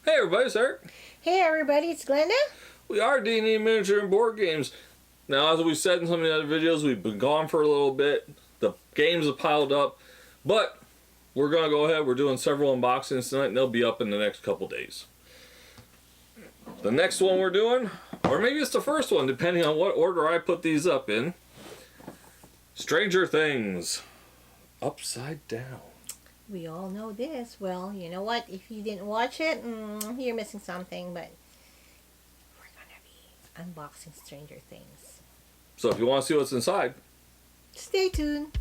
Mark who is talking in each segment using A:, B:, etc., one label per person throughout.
A: Hey everybody, it's Eric.
B: Hey everybody, it's Glenda.
A: We are D&D Miniature and Board Games. Now, as we said in some of the other videos, we've been gone for a little bit. The games have piled up, but we're going to go ahead. We're doing several unboxings tonight, and they'll be up in the next couple days. The next one we're doing, or maybe it's the first one, depending on what order I put these up in. Stranger Things. Upside Down.
B: We all know this. Well, you know what? If you didn't watch it, you're missing something, but we're going to be unboxing Stranger Things.
A: So if you want to see what's inside,
B: stay tuned.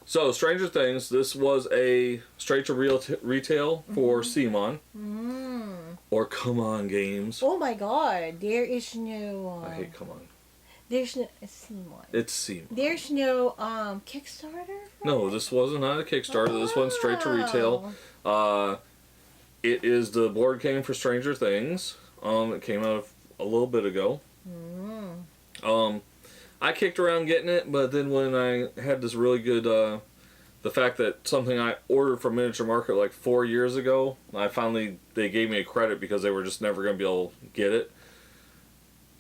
A: So, Stranger Things, this was a straight-to-retail for CMON. Or CMON Games.
B: Oh my god, there is no...
A: I hate CMON.
B: There's no... It's CMON.
A: It's CMON.
B: There's no Kickstarter?
A: No, this wasn't on a Kickstarter. This one's straight to retail. It is the board game for Stranger Things. It came out a little bit ago. I kicked around getting it, but then when I had this really good, the fact that something I ordered from Miniature Market like 4 years ago, they gave me a credit because they were just never going to be able to get it.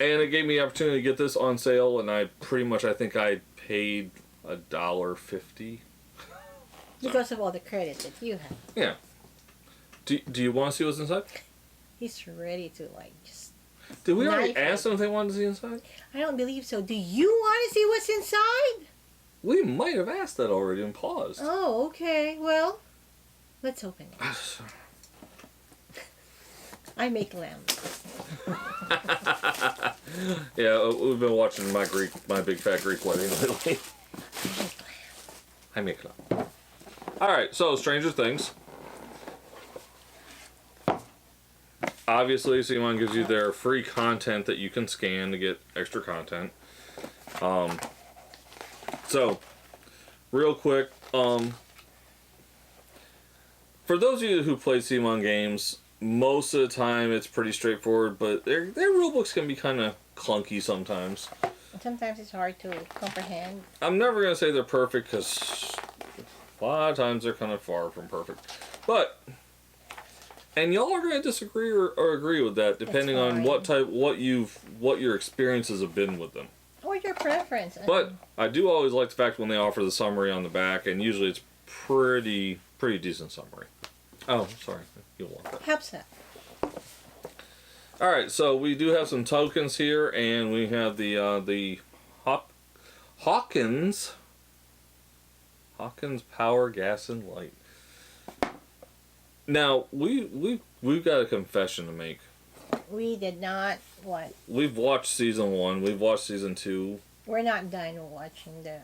A: And it gave me the opportunity to get this on sale, and I think I paid $1.50.
B: Because of all the credits that you have.
A: Yeah. Do you want to see what's inside?
B: He's ready to just...
A: Did we already ask them if they wanted to see inside?
B: I don't believe so. Do you want to see what's inside?
A: We might have asked that already and paused.
B: Oh, okay. Well, let's open it. I make lamb.
A: Yeah, we've been watching my big fat Greek wedding lately. I make lamb. Alright, so Stranger Things. Obviously, CMON gives you their free content that you can scan to get extra content. So, real quick, for those of you who play CMON games, most of the time it's pretty straightforward, but their rule books can be kind of clunky sometimes.
B: Sometimes it's hard to comprehend.
A: I'm never going to say they're perfect, because a lot of times they're kind of far from perfect. But... and y'all are going to disagree or agree with that, depending on what your experiences have been with them.
B: Or your preference.
A: But I do always like the fact when they offer the summary on the back, and usually it's pretty decent summary. Oh, sorry, you'll want that.
B: Helps that.
A: All right, so we do have some tokens here, and we have the Hawkins Power, Gas, and Light. Now, we've got a confession to make.
B: We did not, what?
A: We've watched season 1. We've watched season 2.
B: We're not done watching the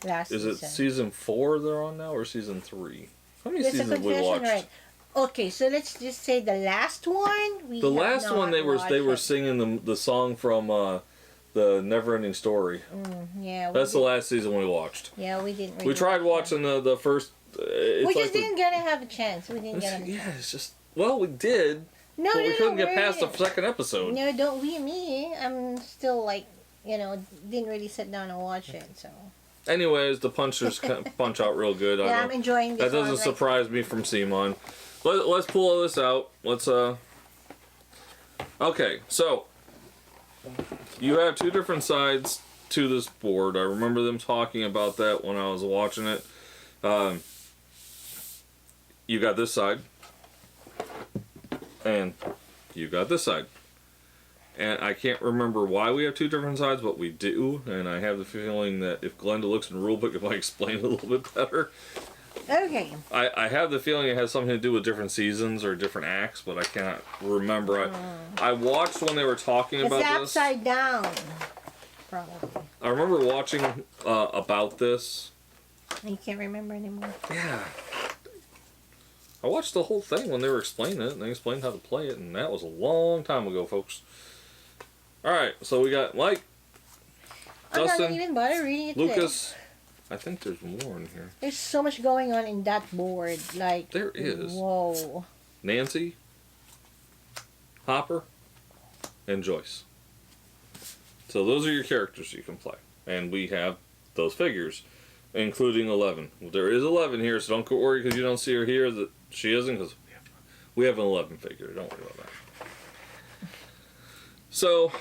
B: last season.
A: Is it season 4 they're on now, or season 3? How many seasons have we watched?
B: Right. Okay, so let's just say the last one.
A: The last one they were singing the song from the Neverending Story.
B: Yeah.
A: That's the last season we watched.
B: Yeah, we didn't.
A: We tried watching the first.
B: We just didn't get to have a chance. We didn't get.
A: Yeah, it's just we did.
B: No,
A: but we couldn't get past the second episode.
B: No, don't we? Me, I'm still didn't really sit down and watch it. So. Anyways,
A: the punchers punch out real good.
B: Yeah, I'm enjoying this.
A: That doesn't surprise me from CMON. Let's pull this out. Okay, so you have two different sides to this board. I remember them talking about that when I was watching it. You got this side, and you got this side. And I can't remember why we have two different sides, but we do. And I have the feeling that if Glenda looks in the rulebook, it might explain it a little bit better.
B: Okay.
A: I have the feeling it has something to do with different seasons or different acts, but I cannot remember. I watched when they were talking about this.
B: It's upside down, probably.
A: I remember watching about this.
B: You can't remember anymore.
A: Yeah. I watched the whole thing when they were explaining it, and they explained how to play it, and that was a long time ago, folks. Alright, so we got Mike, Dustin,
B: I'm not even bother reading it
A: Lucas.
B: Today.
A: I think there's more in here.
B: There's so much going on in that board. Like,
A: there is.
B: Whoa.
A: Nancy. Hopper, and Joyce. So those are your characters you can play. And we have those figures, including 11. There is 11 here, so don't worry because you don't see her here that she isn't, because we have an 11 figure. Don't worry about that. So,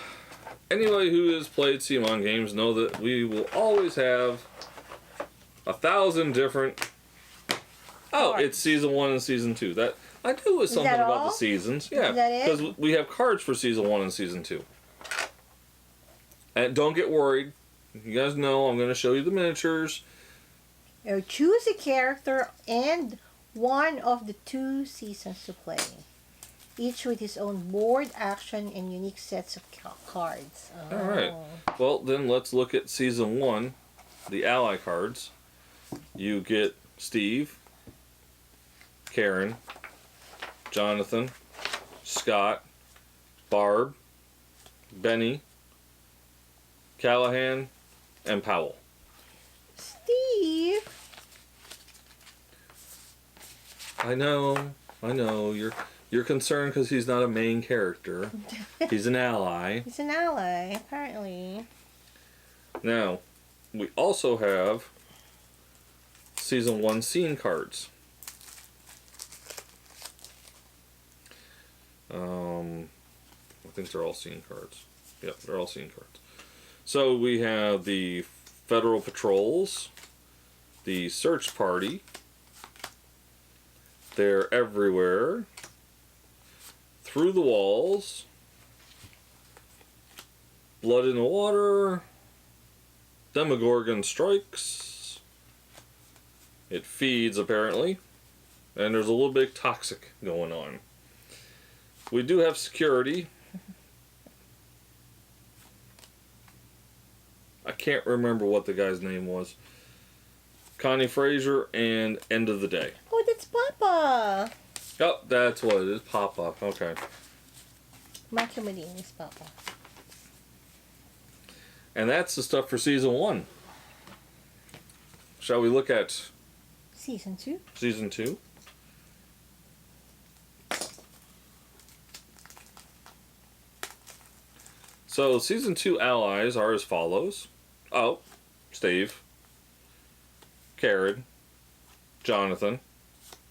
A: anybody who has played CMON games know that we will always have 1,000 different... Oh, it's Season 1 and Season 2. That I knew it was something about the seasons. Yeah, because we have cards for Season 1 and Season 2. And don't get worried. You guys know I'm going to show you the miniatures.
B: Or choose a character and one of the 2 seasons to play. Each with his own board, action, and unique sets of cards. Oh.
A: Alright. Well, then let's look at Season 1, the ally cards. You get Steve, Karen, Jonathan, Scott, Barb, Benny, Callahan, and Powell.
B: Steve!
A: I know. You're concerned because he's not a main character. He's an ally.
B: He's an ally, apparently.
A: Now, we also have Season 1 scene cards. I think they're all scene cards. Yep, they're all scene cards. So we have the Federal Patrols, the Search Party, They're Everywhere, Through the Walls, Blood in the Water, Demogorgon Strikes, It Feeds apparently, and there's a little bit toxic going on. We do have Security. I can't remember what the guy's name was. Connie Fraser and End of the Day.
B: Oh, that's Papa.
A: Oh, that's what it is. Papa. Okay.
B: Matthew Modine is Papa.
A: And that's the stuff for Season 1. Shall we look at
B: Season 2?
A: Season 2? So, Season 2 allies are as follows. Oh, Steve, Karen, Jonathan,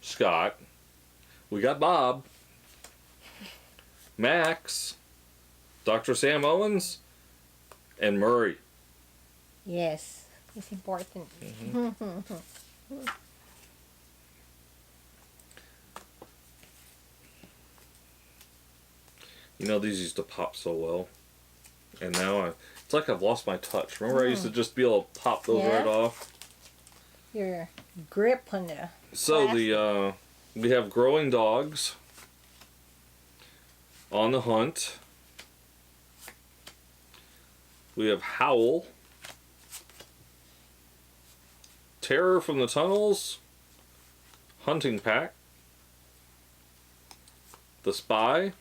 A: Scott. We got Bob, Max, Dr. Sam Owens, and Murray.
B: Yes, it's important.
A: Mm-hmm. You know, these used to pop so well. And now it's like I've lost my touch. Remember I used to just be able to pop those right off?
B: Your grip on the
A: So we have Growing Dogs, On the Hunt. We have Howl, Terror from the Tunnels, Hunting Pack, The Spy,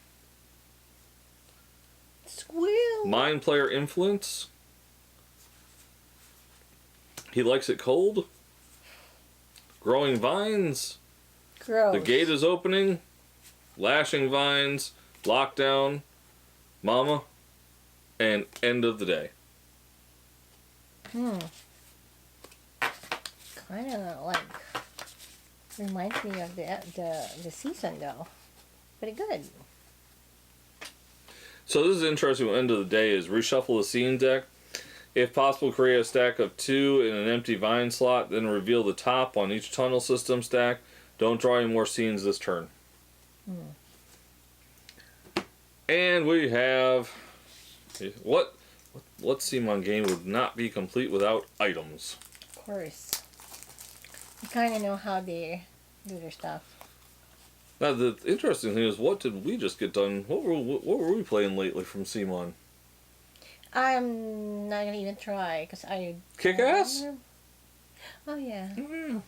B: Squeal,
A: Mind Player Influence, He Likes It Cold, Growing Vines,
B: Gross.
A: The Gate is Opening, Lashing Vines, Lockdown, Mama, and End of the Day.
B: Kind of like reminds me of the season though. Pretty good.
A: So this is interesting. End of the Day is reshuffle the scene deck. If possible, create a stack of 2 in an empty vine slot, then reveal the top on each tunnel system stack. Don't draw any more scenes this turn. And we have what CMON game would not be complete without items?
B: Of course. You kind of know how they do their stuff.
A: Now the interesting thing is, what did we just get done? What were we playing lately from CMON?
B: I'm not gonna even try because I
A: Kick Ass?
B: Oh yeah.
A: Yeah.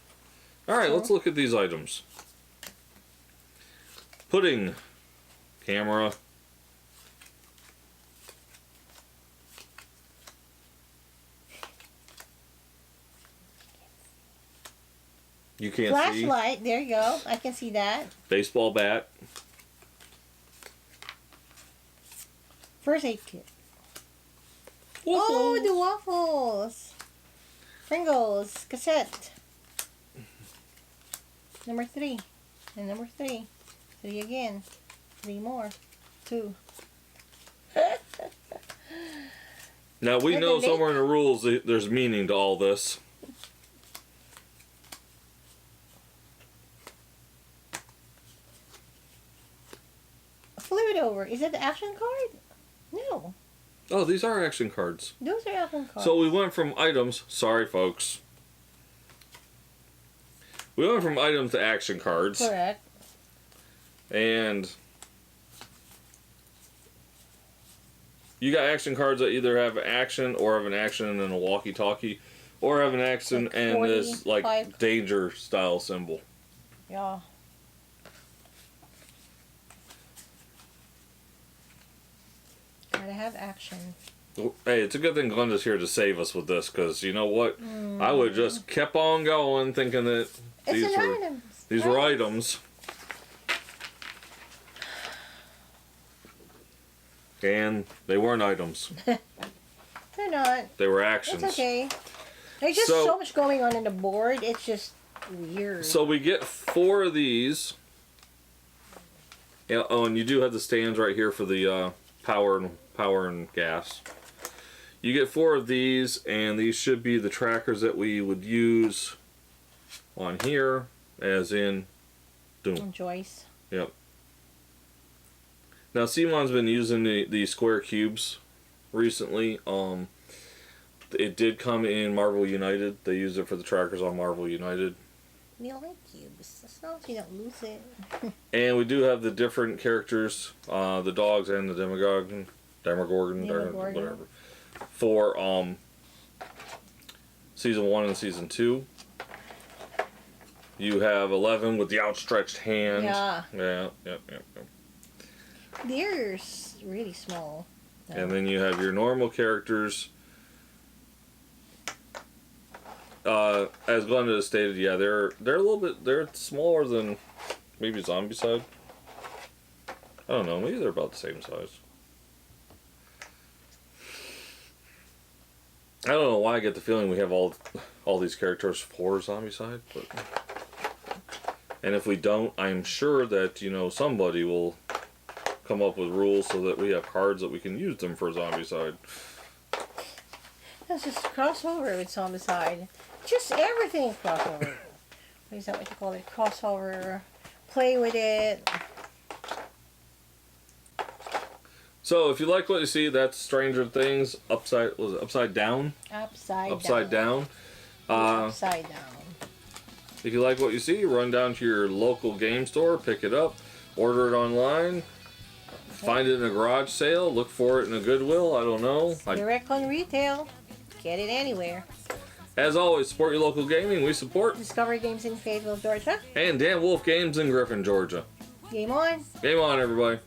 A: Alright, let's look at these items. Pudding. Camera. You can't see.
B: Flashlight. There you go. I can see that.
A: Baseball bat.
B: First aid kit.
A: Waffles.
B: Oh, the waffles. Pringles. Cassette. Number 3. And number 3. 3 again. 3 more. 2.
A: Now we
B: And
A: know
B: the
A: somewhere in the rules there's meaning to all this.
B: Flip it over. Is it the action card? No.
A: Oh, these are action cards.
B: Those are action cards.
A: So we went from items. Sorry, folks. We went from items to action cards.
B: Correct.
A: And you got action cards that either have action or have an action and a walkie-talkie, or have an action
B: Like
A: and this
B: 45.
A: like danger style symbol.
B: Yeah. Gotta have action.
A: Hey, it's a good thing Glenda's here to save us with this, because you know what? I would have just kept on going thinking that these
B: It's an
A: were
B: item.
A: these were items. And they weren't items.
B: They're not.
A: They were actions.
B: It's okay. There's just
A: So-
B: so much going on in the board. It's just weird.
A: So we get 4 of these. Yeah, oh, and you do have the stands right here for the power and gas. You get 4 of these, and these should be the trackers that we would use on here, as in Doom.
B: And Joyce.
A: Yep. Now CMON's been using the square cubes recently. It did come in Marvel United. They used it for the trackers on Marvel United.
B: We like cubes. As long as you don't lose it.
A: And we do have the different characters, the dogs and the Demogorgon,
B: Demogorgon.
A: whatever, for season 1 and season 2. You have 11 with the outstretched hand.
B: Yeah.
A: Yep.
B: They're really small.
A: And then you have your normal characters. As Glenda has stated, yeah, they're a little bit, they're smaller than maybe Zombicide. I don't know, maybe they're about the same size. I don't know why I get the feeling we have all these characters for Zombicide, but and if we don't, I'm sure that somebody will come up with rules so that we have cards that we can use them for Zombicide.
B: That's just crossover with Zombicide. Just everything crossover. What is that what you call it? Crossover. Play with it.
A: So if you like what you see, that's Stranger Things upside down?
B: Upside
A: Down.
B: Upside down.
A: If you like what you see, run down to your local game store, pick it up, order it online, find it in a garage sale, look for it in a Goodwill, I don't know.
B: Direct on retail. Get it anywhere.
A: As always, support your local gaming. We support
B: Discovery Games in Fayetteville, Georgia.
A: and Dan Wolf Games in Griffin, Georgia.
B: Game on.
A: Game on, everybody.